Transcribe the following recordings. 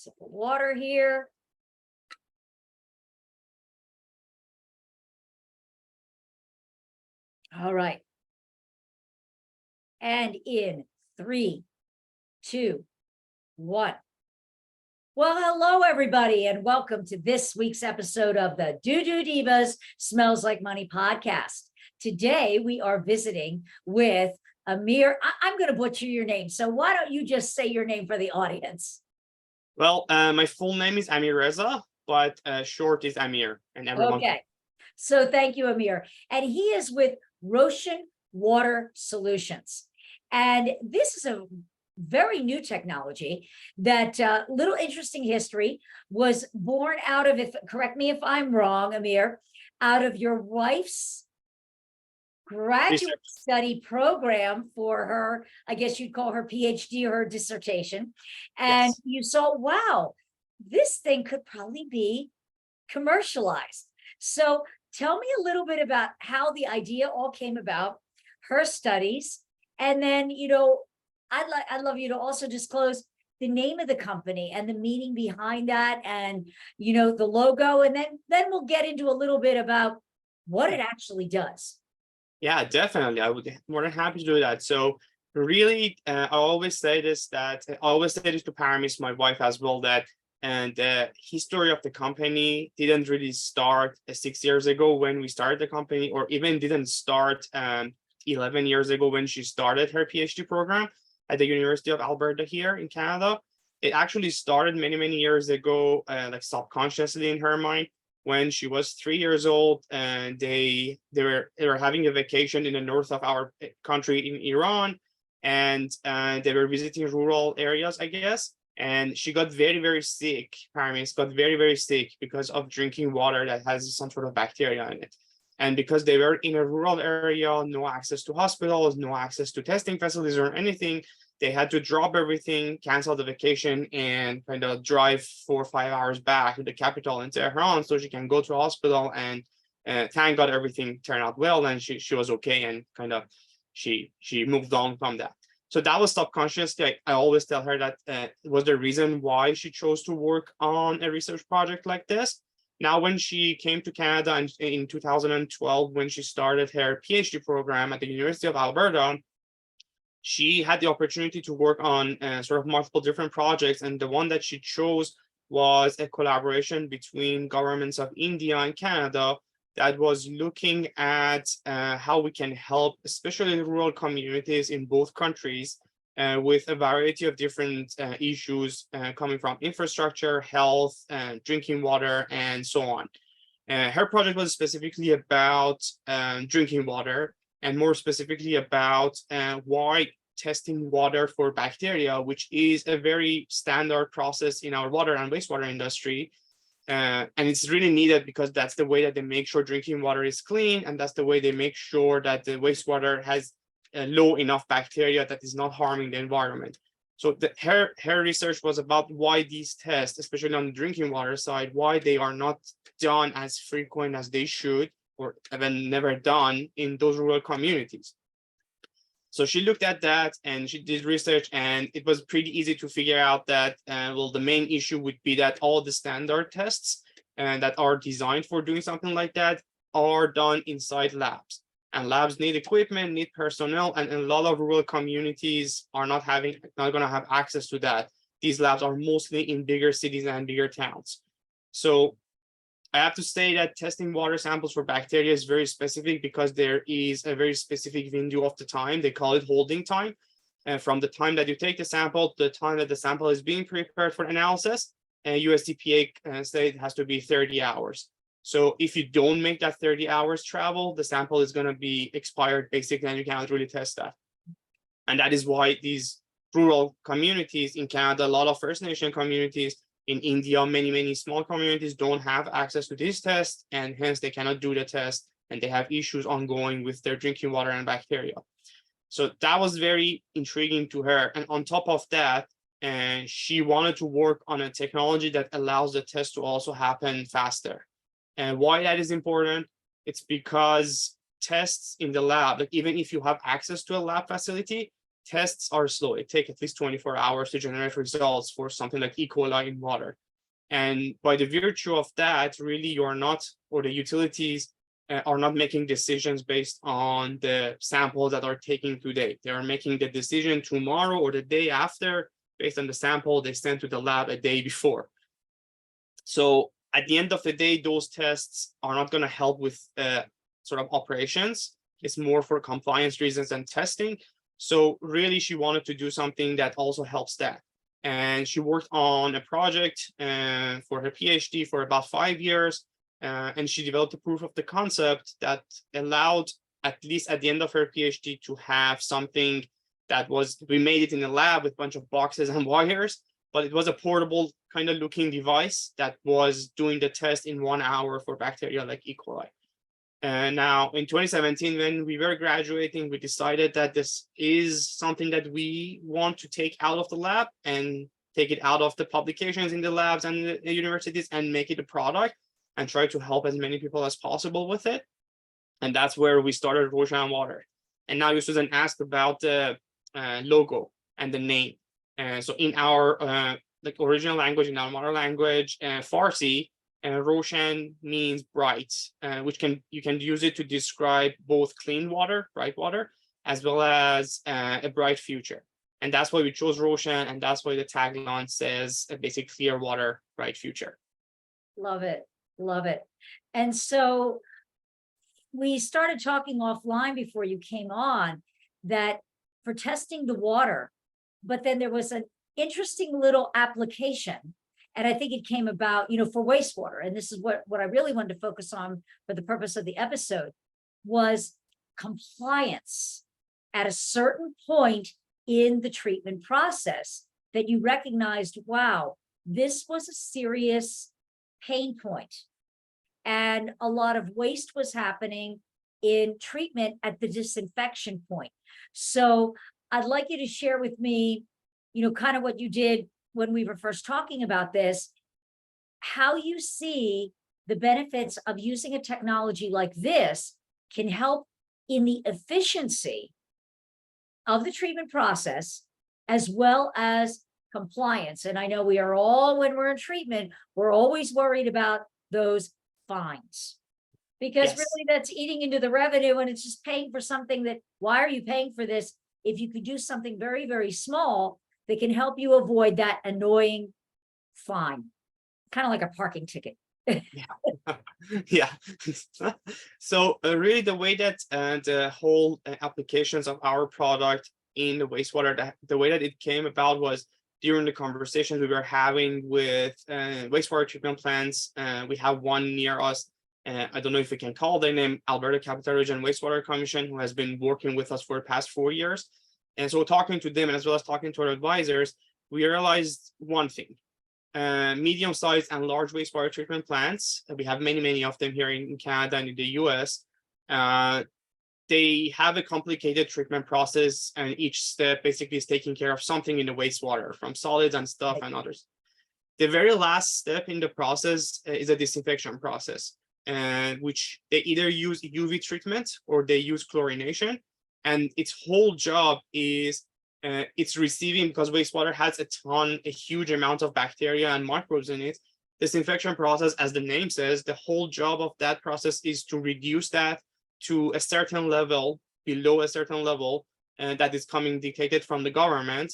Sip of water here. All right. And in 3, 2, 1. Well, hello, everybody, and welcome to this week's episode of the DooDoo Divas Smells Like Money podcast. Today, we are visiting with Amir. I'm going to butcher your name, so why don't you just say your name for the audience? Well, my full name is Amirreza, but short is Amir, and everyone. Okay, so thank you, Amir. And he is with Roshan Water Solutions. And this is a very new technology that little interesting history was born out of, if correct me if I'm wrong, Amir, out of your wife's graduate study program for her, I guess you'd call her PhD or her dissertation. And Yes. you saw, wow, this thing could probably be commercialized. So tell me a little bit about how the idea all came about, her studies, and then, I'd love you to also disclose the name of the company and the meaning behind that, and the logo, and then we'll get into a little bit about what it actually does. Yeah, definitely. I would be more than happy to do that. So really, I always say this to Paramis, my wife as well, that and the history of the company didn't really start 6 years ago when we started the company, or even didn't start 11 years ago when she started her PhD program at the University of Alberta here in Canada. It actually started many, many years ago, like subconsciously in her mind, when she was 3 years old, and they were having a vacation in the north of our country in Iran, and they were visiting rural areas, I guess. And she got very, very sick. Paramis got very, very sick because of drinking water that has some sort of bacteria in it. And because they were in a rural area, no access to hospitals, no access to testing facilities or anything, they had to drop everything, cancel the vacation, and kind of drive 4 or 5 hours back to the capital in Tehran so she can go to a hospital. And thank God everything turned out well, and she was okay, and kind of she moved on from that. So that was subconscious. I always tell her that was the reason why she chose to work on a research project like this. Now, when she came to Canada in 2012, when she started her PhD program at the University of Alberta, she had the opportunity to work on sort of multiple different projects. And the one that she chose was a collaboration between governments of India and Canada that was looking at how we can help, especially rural communities in both countries, with a variety of different issues coming from infrastructure, health, drinking water, and so on. Her project was specifically about drinking water, and more specifically about why testing water for bacteria, which is a very standard process in our water and wastewater industry. And it's really needed because that's the way that they make sure drinking water is clean, and that's the way they make sure that the wastewater has low enough bacteria that is not harming the environment. So her research was about why these tests, especially on the drinking water side, why they are not done as frequent as they should, or even never done in those rural communities. So she looked at that and she did research, and it was pretty easy to figure out that, well, the main issue would be that all the standard tests that are designed for doing something like that are done inside labs. And labs need equipment, need personnel, and a lot of rural communities are not going to have access to that. These labs are mostly in bigger cities and bigger towns. So I have to say that testing water samples for bacteria is very specific because there is a very specific window of the time. They call it holding time. And from the time that you take the sample to the time that the sample is being prepared for analysis, USDPA say it has to be 30 hours. So if you don't make that 30 hours travel, the sample is going to be expired basically, and you cannot really test that. And that is why these rural communities in Canada, a lot of First Nation communities, in India, many, many small communities don't have access to this test, and hence they cannot do the test, and they have issues ongoing with their drinking water and bacteria. So that was very intriguing to her. And on top of that, she wanted to work on a technology that allows the test to also happen faster. And why that is important, it's because tests in the lab, like even if you have access to a lab facility, tests are slow. It takes at least 24 hours to generate results for something like E. coli in water. And by the virtue of that, really, you're not, or the utilities are not making decisions based on the samples that are taken today. They are making the decision tomorrow or the day after based on the sample they sent to the lab a day before. So at the end of the day, those tests are not going to help with sort of operations. It's more for compliance reasons and testing. So really, she wanted to do something that also helps that. And she worked on a project for her PhD for about 5 years. And she developed a proof of the concept that allowed, at least at the end of her PhD, to have something that was, we made it in a lab with a bunch of boxes and wires, but it was a portable kind of looking device that was doing the test in 1 hour for bacteria like E. coli. And now in 2017, when we were graduating, we decided that this is something that we want to take out of the lab and take it out of the publications in the labs and the universities and make it a product and try to help as many people as possible with it. And that's where we started Roshan Water. And now you Susan asked about the logo and the name. So in our like original language, in our mother language, Farsi, Roshan means bright, which you can use it to describe both clean water, bright water, as well as a bright future. And that's why we chose Roshan, and that's why the tagline says a basic clear water, bright future. Love it. Love it. And so we started talking offline before you came on that for testing the water, but then there was an interesting little application. And I think it came about, for wastewater. And this is what I really wanted to focus on for the purpose of the episode was compliance at a certain point in the treatment process that you recognized, wow, this was a serious pain point. And a lot of waste was happening in treatment at the disinfection point. So I'd like you to share with me, kind of what you did when we were first talking about this, how you see the benefits of using a technology like this can help in the efficiency of the treatment process, as well as compliance. And I know we are all, when we're in treatment, we're always worried about those fines, because Yes. really that's eating into the revenue, and it's just paying for something that, why are you paying for this? If you could do something very, very small that can help you avoid that annoying fine, kind of like a parking ticket. Yeah. So really the way that the whole applications of our product in the wastewater, the way that it came about was during the conversations we were having with wastewater treatment plants. We have one near us. I don't know if we can call their name, Alberta Capital Region Wastewater Commission, who has been working with us for the past 4 years. And so talking to them, and as well as talking to our advisors, we realized one thing. Medium-sized and large wastewater treatment plants, we have many of them here in Canada and in the US, they have a complicated treatment process, and each step basically is taking care of something in the wastewater, from solids and stuff and others. The very last step in the process is a disinfection process, which they either use UV treatment or they use chlorination. And its whole job is it's receiving, because wastewater has a huge amount of bacteria and microbes in it. Disinfection process, as the name says, the whole job of that process is to reduce that to a certain level, below a certain level, that is coming dictated from the government.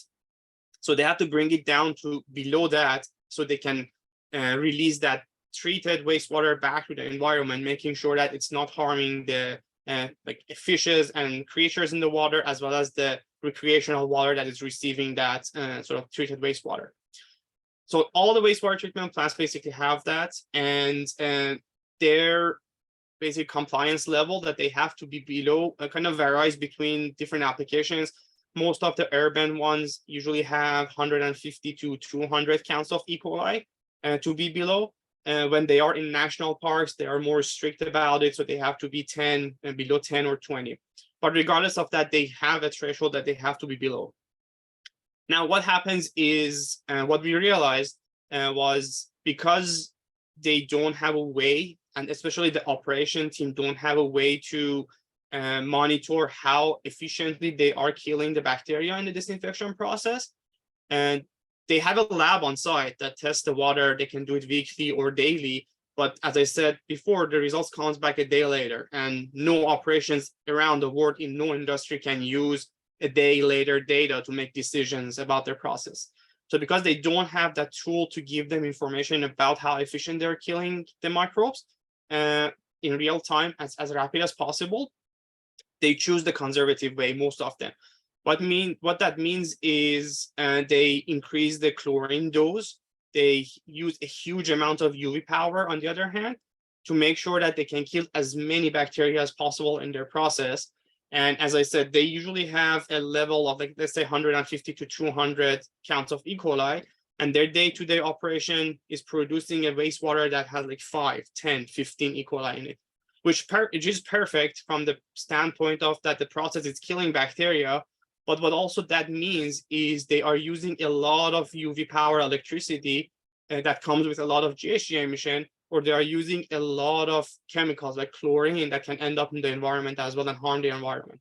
So they have to bring it down to below that so they can release that treated wastewater back to the environment, making sure that it's not harming the like fishes and creatures in the water, as well as the recreational water that is receiving that sort of treated wastewater. So all the wastewater treatment plants basically have that, and their basic compliance level that they have to be below kind of varies between different applications. Most of the urban ones usually have 150 to 200 counts of E. coli to be below. When they are in national parks, they are more strict about it, so they have to be 10 and below 10 or 20. But regardless of that, they have a threshold that they have to be below. Now, what happens is, what we realized was, because they don't have a way, and especially the operation team don't have a way to monitor how efficiently they are killing the bacteria in the disinfection process. And they have a lab on site that tests the water. They can do it weekly or daily. But as I said before, the results comes back a day later, and no operations around the world in no industry can use a day later data to make decisions about their process. So because they don't have that tool to give them information about how efficient they're killing the microbes in real time as rapid as possible, they choose the conservative way, most of them. What that means is they increase the chlorine dose. They use a huge amount of UV power, on the other hand, to make sure that they can kill as many bacteria as possible in their process. And as I said, they usually have a level of, like, let's say 150 to 200 counts of E. coli, and their day-to-day operation is producing a wastewater that has like 5, 10, 15 E. coli in it, which is perfect from the standpoint of that the process is killing bacteria. But what also that means is they are using a lot of UV power electricity that comes with a lot of GHG emission, or they are using a lot of chemicals like chlorine that can end up in the environment as well and harm the environment.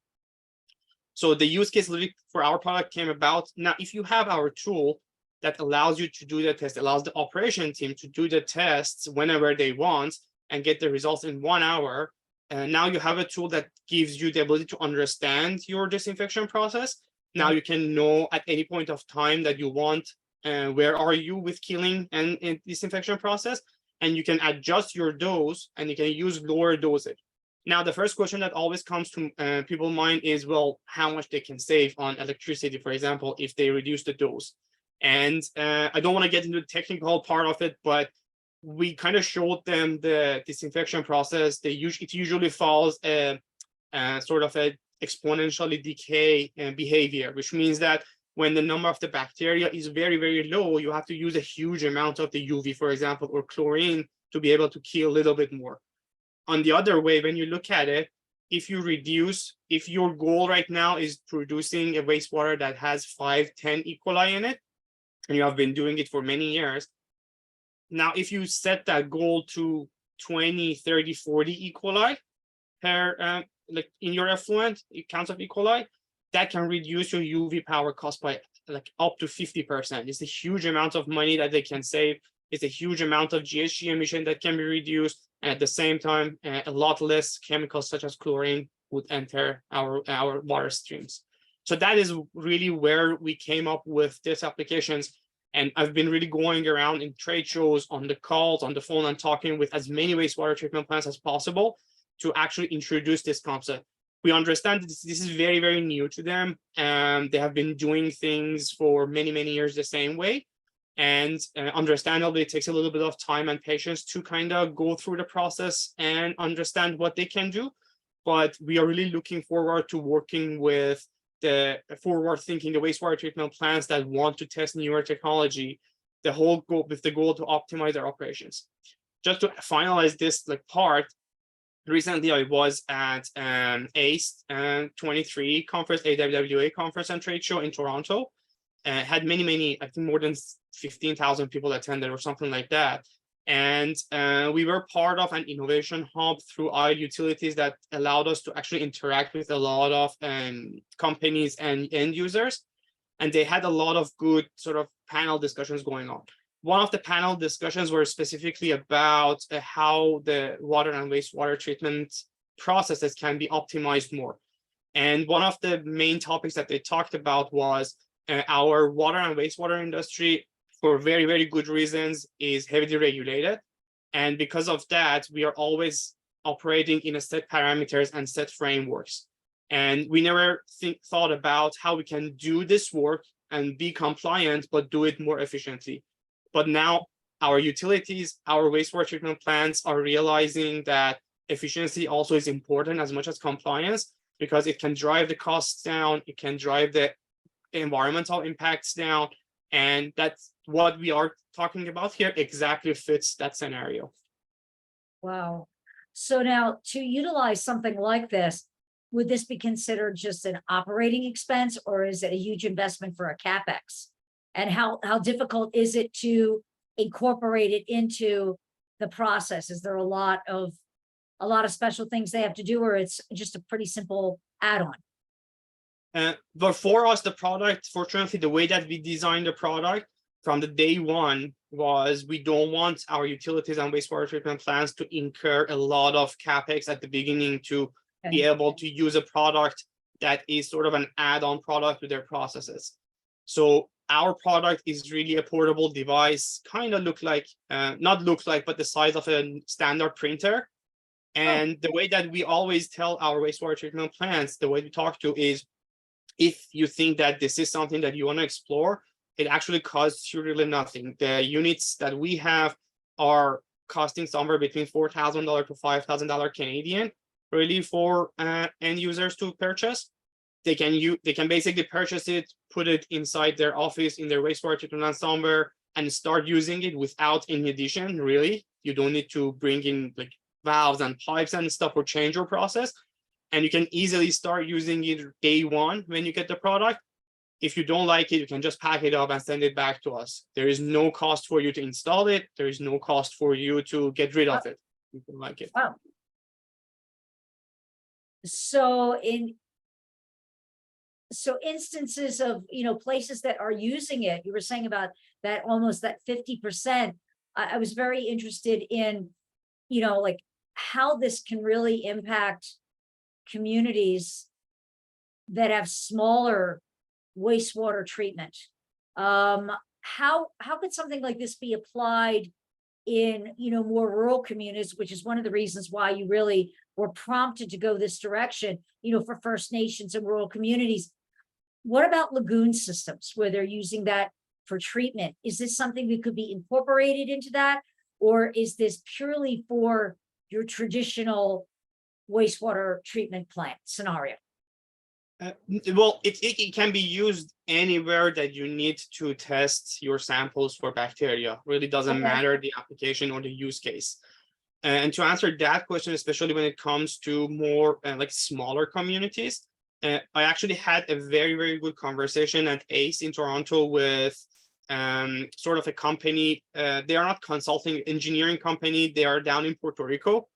So the use case for our product came about. Now, if you have our tool that allows you to do the test, allows the operation team to do the tests whenever they want and get the results in 1 hour, and now you have a tool that gives you the ability to understand your disinfection process. Now you can know at any point of time that you want, where are you with killing and disinfection process, and you can adjust your dose and you can use lower dosage. Now, the first question that always comes to people's mind is, well, how much they can save on electricity, for example, if they reduce the dose. And I don't want to get into the technical part of it, but we kind of showed them the disinfection process. It usually follows a sort of a exponentially decay behavior, which means that when the number of the bacteria is very, very low, you have to use a huge amount of the UV, for example, or chlorine to be able to kill a little bit more. On the other way, when you look at it, if your goal right now is producing a wastewater that has 5, 10 E. coli in it, and you have been doing it for many years, now, if you set that goal to 20, 30, 40 E. coli per like in your effluent, counts of E. coli, that can reduce your UV power cost by like up to 50%. It's a huge amount of money that they can save. It's a huge amount of GHG emission that can be reduced, and at the same time, a lot less chemicals such as chlorine would enter our water streams. So that is really where we came up with these applications. And I've been really going around in trade shows, on the calls, on the phone, and talking with as many wastewater treatment plants as possible to actually introduce this concept. We understand that this is very, very new to them. And they have been doing things for many, many years the same way. And understandably, it takes a little bit of time and patience to kind of go through the process and understand what they can do. But we are really looking forward to working with the forward-thinking, the wastewater treatment plants that want to test newer technology, the whole goal with the goal to optimize their operations. Just to finalize this part, recently I was at ACE 23 conference, AWWA conference and trade show in Toronto, and had many, I think more than 15,000 people attended or something like that. And we were part of an innovation hub through our utilities that allowed us to actually interact with a lot of companies and end users. And they had a lot of good sort of panel discussions going on. One of the panel discussions were specifically about how the water and wastewater treatment processes can be optimized more. And one of the main topics that they talked about was our water and wastewater industry, for very, very good reasons, is heavily regulated. And because of that, we are always operating in a set parameters and set frameworks. And we never thought about how we can do this work and be compliant, but do it more efficiently. But now our utilities, our wastewater treatment plants are realizing that efficiency also is important as much as compliance, because it can drive the costs down, it can drive the environmental impacts down. And that's what we are talking about here exactly fits that scenario. Wow. So now, to utilize something like this, would this be considered just an operating expense, or is it a huge investment for a CapEx? And how difficult is it to incorporate it into the process? Is there a lot of a lot of special things they have to do, or it's just a pretty simple add-on? But for us, the product, fortunately, the way that we designed the product from the day one was we don't want our utilities and wastewater treatment plants to incur a lot of capex at the beginning to be able to use a product that is sort of an add-on product to their processes. So our product is really a portable device, kind of not look like, but the size of a standard printer. And the way that we always tell our wastewater treatment plants, the way we talk to is, if you think that this is something that you want to explore, it actually costs you really nothing. The units that we have are costing somewhere between $4,000 to $5,000 Canadian, really, for end users to purchase. They can basically purchase it, put it inside their office in their wastewater treatment plant somewhere, and start using it without any addition. Really, you don't need to bring in like valves and pipes and stuff or change your process. And you can easily start using it day one when you get the product. If you don't like it, you can just pack it up and send it back to us. There is no cost for you to install it. There is no cost for you to get rid of it. You can like it. Wow. So instances of, places that are using it, you were saying about that, almost that 50%. I was very interested in, like how this can really impact communities that have smaller wastewater treatment. How could something like this be applied in, more rural communities, which is one of the reasons why you really were prompted to go this direction, for First Nations and rural communities? What about lagoon systems where they're using that for treatment? Is this something that could be incorporated into that? Or is this purely for your traditional wastewater treatment plant scenario? Well, it can be used anywhere that you need to test your samples for bacteria. Really doesn't matter the application or the use case. And to answer that question, especially when it comes to more like smaller communities, I actually had a very, very good conversation at ACE in Toronto with sort of a company. They are not consulting engineering company. They are down in Puerto Rico.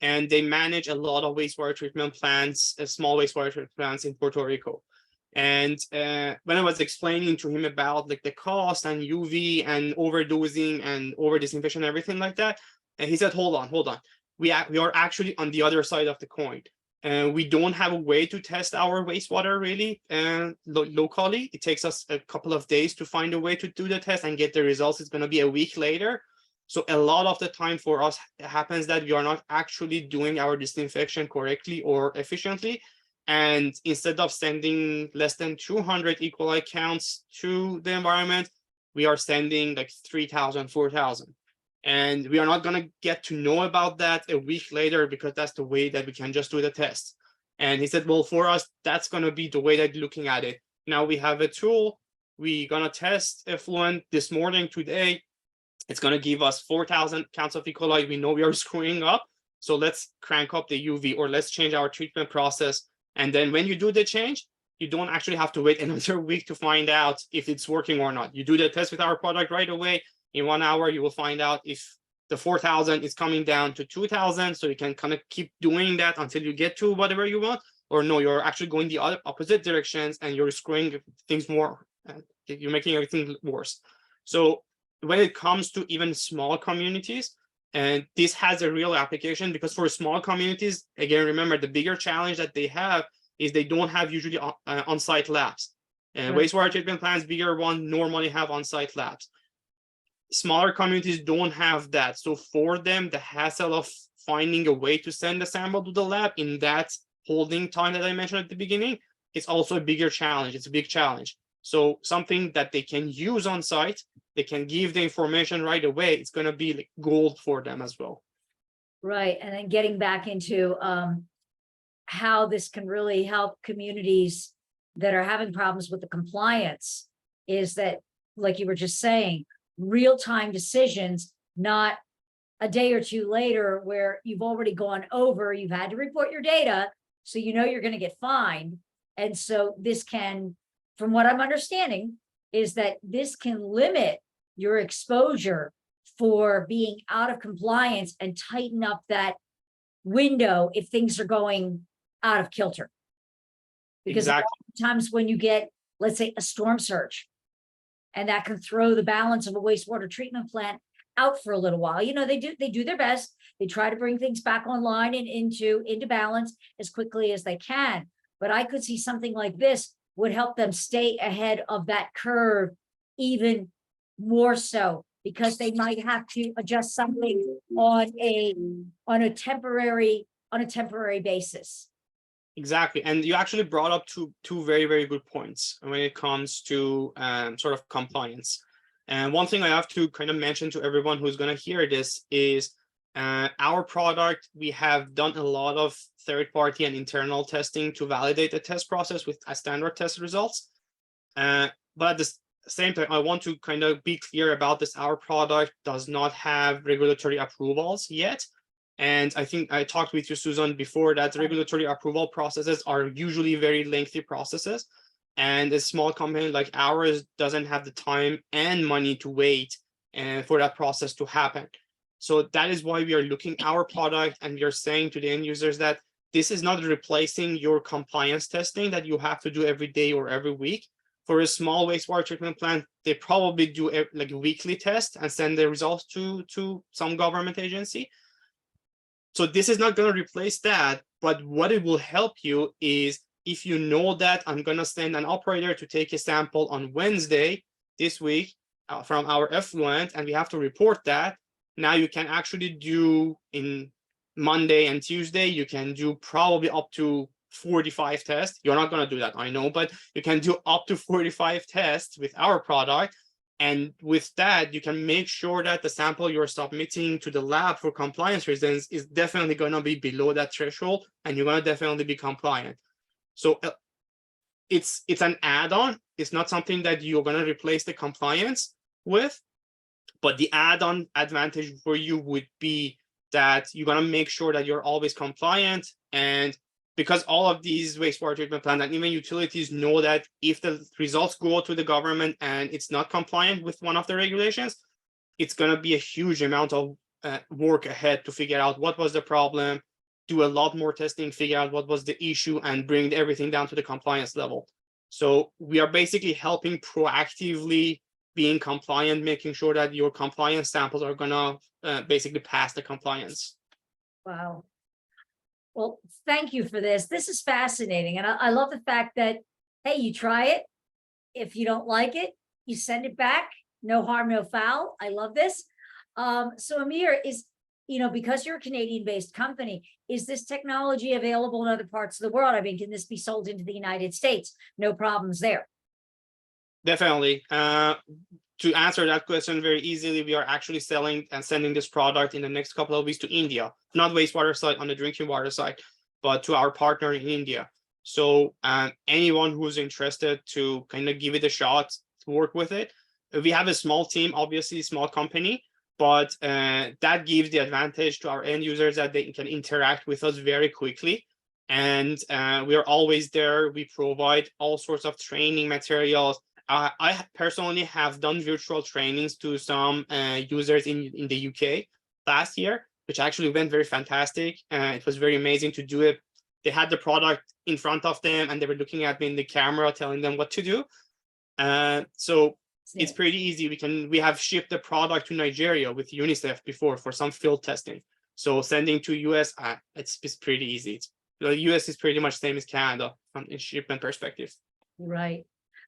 And they manage a lot of wastewater treatment plants, small wastewater treatment plants in Puerto Rico. And when I was explaining to him about like the cost and UV and overdosing and over disinfection and everything like that, and he said, hold on. We are actually on the other side of the coin. We don't have a way to test our wastewater really locally. It takes us a couple of days to find a way to do the test and get the results. It's going to be a week later. So a lot of the time for us, it happens that we are not actually doing our disinfection correctly or efficiently. And instead of sending less than 200 E. coli counts to the environment, we are sending like 3,000, 4,000. And we are not going to get to know about that a week later because that's the way that we can just do the test. And he said, well, for us, that's going to be the way that looking at it. Now we have a tool. We're going to test effluent this morning, today. It's going to give us 4,000 counts of E. coli. We know we are screwing up. So let's crank up the UV or let's change our treatment process. And then when you do the change, you don't actually have to wait another week to find out if it's working or not. You do the test with our product right away. In 1 hour, you will find out if the 4,000 is coming down to 2,000. So you can kind of keep doing that until you get to whatever you want. Or no, you're actually going the opposite directions and you're screwing things more. You're making everything worse. So when it comes to even small communities, and this has a real application because for small communities, again, remember the bigger challenge that they have is they don't have usually on-site labs. And wastewater treatment plants, bigger one, normally have on-site labs. Smaller communities don't have that. So for them, the hassle of finding a way to send a sample to the lab in that holding time that I mentioned at the beginning, is also a bigger challenge. It's a big challenge. So something that they can use on site, they can give the information right away. It's going to be like gold for them as well. Right. And then getting back into how this can really help communities that are having problems with the compliance is that, like you were just saying, real-time decisions, not a day or two later where you've already gone over, you've had to report your data, so you're going to get fined. And so this can, from what I'm understanding, is that this can limit your exposure for being out of compliance and tighten up that window if things are going out of kilter. Because Exactly. times when you get, let's say, a storm surge, and that can throw the balance of a wastewater treatment plant out for a little while. You know, they do their best. They try to bring things back online and into balance as quickly as they can. But I could see something like this would help them stay ahead of that curve even more so, because they might have to adjust something on a temporary basis. Exactly. And you actually brought up two very, very good points when it comes to sort of compliance. And one thing I have to kind of mention to everyone who's going to hear this is our product, we have done a lot of third-party and internal testing to validate the test process with standard test results. But at the same time, I want to kind of be clear about this. Our product does not have regulatory approvals yet. And I think I talked with you, Susan, before that regulatory approval processes are usually very lengthy processes. And a small company like ours doesn't have the time and money to wait for that process to happen. So that is why we are looking at our product, and we are saying to the end users that this is not replacing your compliance testing that you have to do every day or every week. For a small wastewater treatment plant, they probably do like a weekly test and send the results to some government agency. So this is not going to replace that, but what it will help you is if you know that I'm going to send an operator to take a sample on Wednesday this week from our effluent, and we have to report that. Now you can actually do in Monday and Tuesday, you can do probably up to 45 tests. You're not going to do that, I know, but you can do up to 45 tests with our product. And with that, you can make sure that the sample you're submitting to the lab for compliance reasons is definitely going to be below that threshold, and you're going to definitely be compliant. So it's an add-on. It's not something that you're going to replace the compliance with, but the add-on advantage for you would be that you're going to make sure that you're always compliant. And because all of these wastewater treatment plants and even utilities know that if the results go to the government and it's not compliant with one of the regulations, it's going to be a huge amount of work ahead to figure out what was the problem, do a lot more testing, figure out what was the issue, and bring everything down to the compliance level. So we are basically helping proactively being compliant, making sure that your compliance samples are going to basically pass the compliance. Wow. Well, thank you for this. This is fascinating. And I love the fact that, hey, you try it. If you don't like it, you send it back. No harm, no foul. I love this. So Amir, because you're a Canadian-based company, is this technology available in other parts of the world? I mean, can this be sold into the United States? No problems there. Definitely. To answer that question very easily, we are actually selling and sending this product in the next couple of weeks to India, not wastewater side, on the drinking water side, but to our partner in India. So anyone who's interested to kind of give it a shot, to work with it. We have a small team, obviously small company, but that gives the advantage to our end users that they can interact with us very quickly. And we are always there. We provide all sorts of training materials. I personally have done virtual trainings to some users in the UK last year, which actually went very fantastic. It was very amazing to do it. They had the product in front of them and they were looking at me in the camera, telling them what to do. So it's pretty easy. We have shipped the product to Nigeria with UNICEF before for some field testing. So sending to US, it's pretty easy. The US is pretty much same as Canada from a shipment perspective. Right.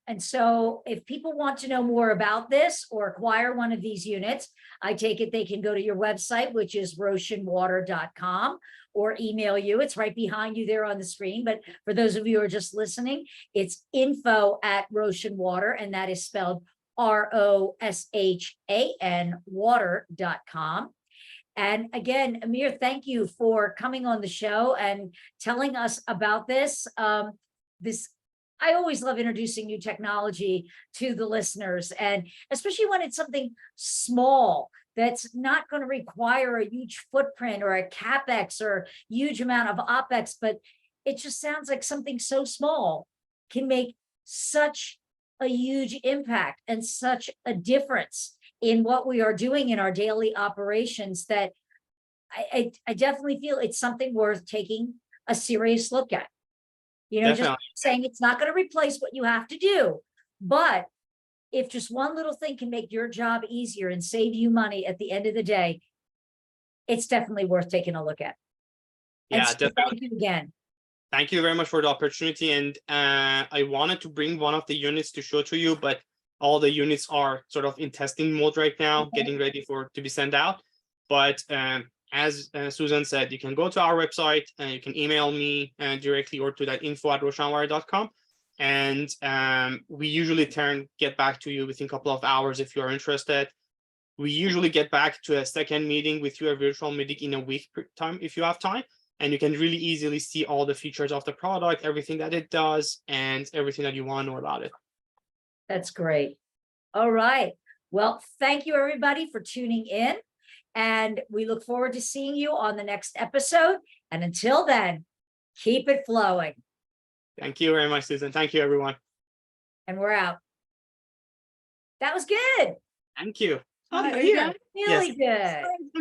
And so if people want to know more about this or acquire one of these units, I take it they can go to your website, which is roshanwater.com, or email you. It's right behind you there on the screen. But for those of you who are just listening, it's info@Roshan Water, and that is spelled ROSHAN water.com. And again, Amir, thank you for coming on the show and telling us about this. I always love introducing new technology to the listeners, and especially when it's something small that's not going to require a huge footprint or a CapEx or huge amount of OpEx, but it just sounds like something so small can make such a huge impact and such a difference in what we are doing in our daily operations that I definitely feel it's something worth taking a serious look at. You know, just Definitely. saying it's not going to replace what you have to do, but if just one little thing can make your job easier and save you money at the end of the day, it's definitely worth taking a look at. And Yeah, so definitely. thank you again. Thank you very much for the opportunity. And I wanted to bring one of the units to show to you, but all the units are sort of in testing mode right now, Okay. getting ready to be sent out. But as Susan said, you can go to our website and you can email me directly or to that info@roshanwater.com. And we usually get back to you within a couple of hours if you are interested. We usually get back to a second meeting with you, a virtual meeting in a week time if you have time. And you can really easily see all the features of the product, everything that it does, and everything that you want to know about it. That's great. All right. Well, thank you everybody for tuning in. And we look forward to seeing you on the next episode. And until then, keep it flowing. Thank you very much, Susan. Thank you, everyone. And we're out. That was good. Thank you. Oh, Hi, are very you good. there? Really Yes. good.